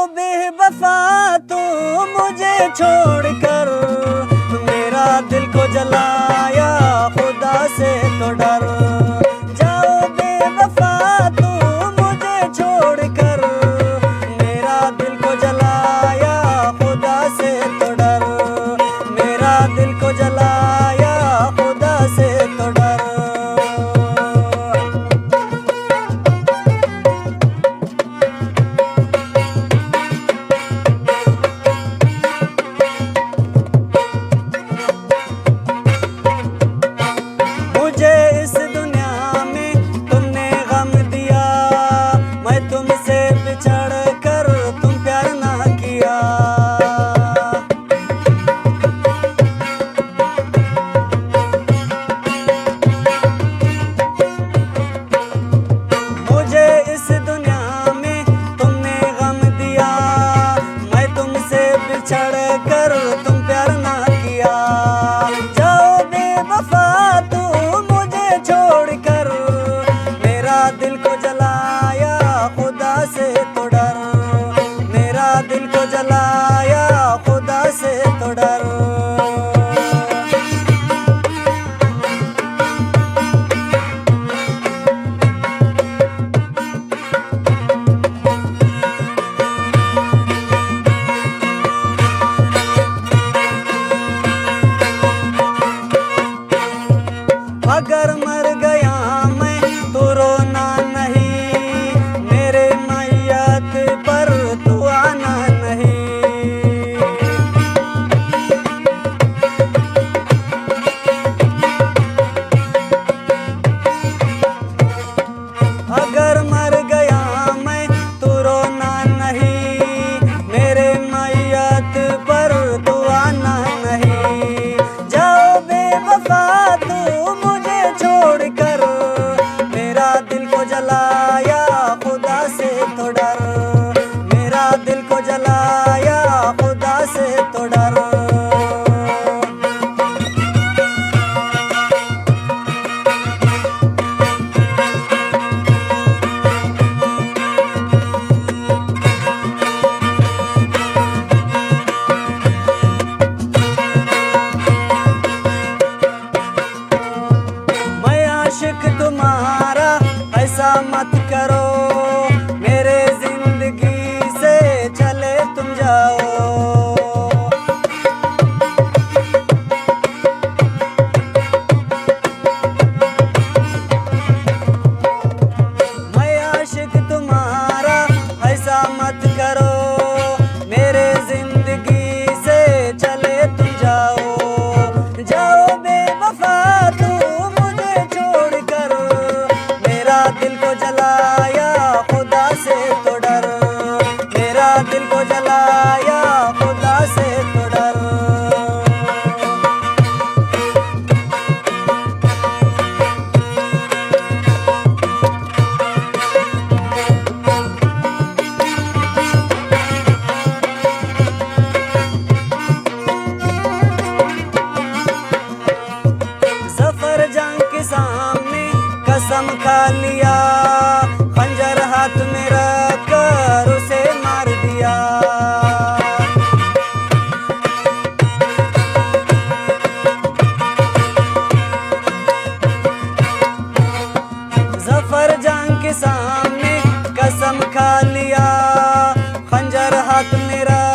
बेवफा तू मुझे छोड़कर, मेरा दिल को जलाया खुदा से तो डर। जाओ बेवफा तू मुझे छोड़कर, मेरा दिल को जलाया खुदा से तो डर। मेरा दिल को जलाया खुदा से तो डर। मुझे इस दुनिया में तुमने गम दिया, मैं तुमसे बिछड़ कर तुम प्यार ना किया। मुझे इस दुनिया में तुमने गम दिया, मैं तुमसे बिछड़ कर तुम प्यार ना किया। जाओ बेवफा तू मुझे छोड़कर, मेरा दिल को जलाया खुदा से तो डर। मेरा दिल को जलाया खुदा से तो डर। अगर मर गया मैं तो रोना नहीं, मेरे मैयत पर तू आना नहीं। अगर मर गया मैं तो रोना नहीं, मेरे मैयत पर तू आना नहीं। जाओ बेवफा तू मुझे छोड़कर, मेरा दिल को जलाया खुदा से तो डर। मेरा दिल को जलाया खुदा से तो डर। मैं आशिक तुम्हारा ऐसा मत करो, मेरे जिंदगी से चले तुम जाओ। मैं आशिक तुम्हारा ऐसा मत करो, मेरे जिंदगी से चले तुम जाओ। जाओ बेवफा तू मुझे छोड़कर, मेरा दिल को जलाया खुदा से तो डर। मेरा दिल को जलाया खुदा से तो डर। जफर जंग के सामने कसम खा लिया, खंजर हाथ में रख कर उसे मार दिया। जफर जंग के सामने कसम खा लिया, खंजर हाथ में रख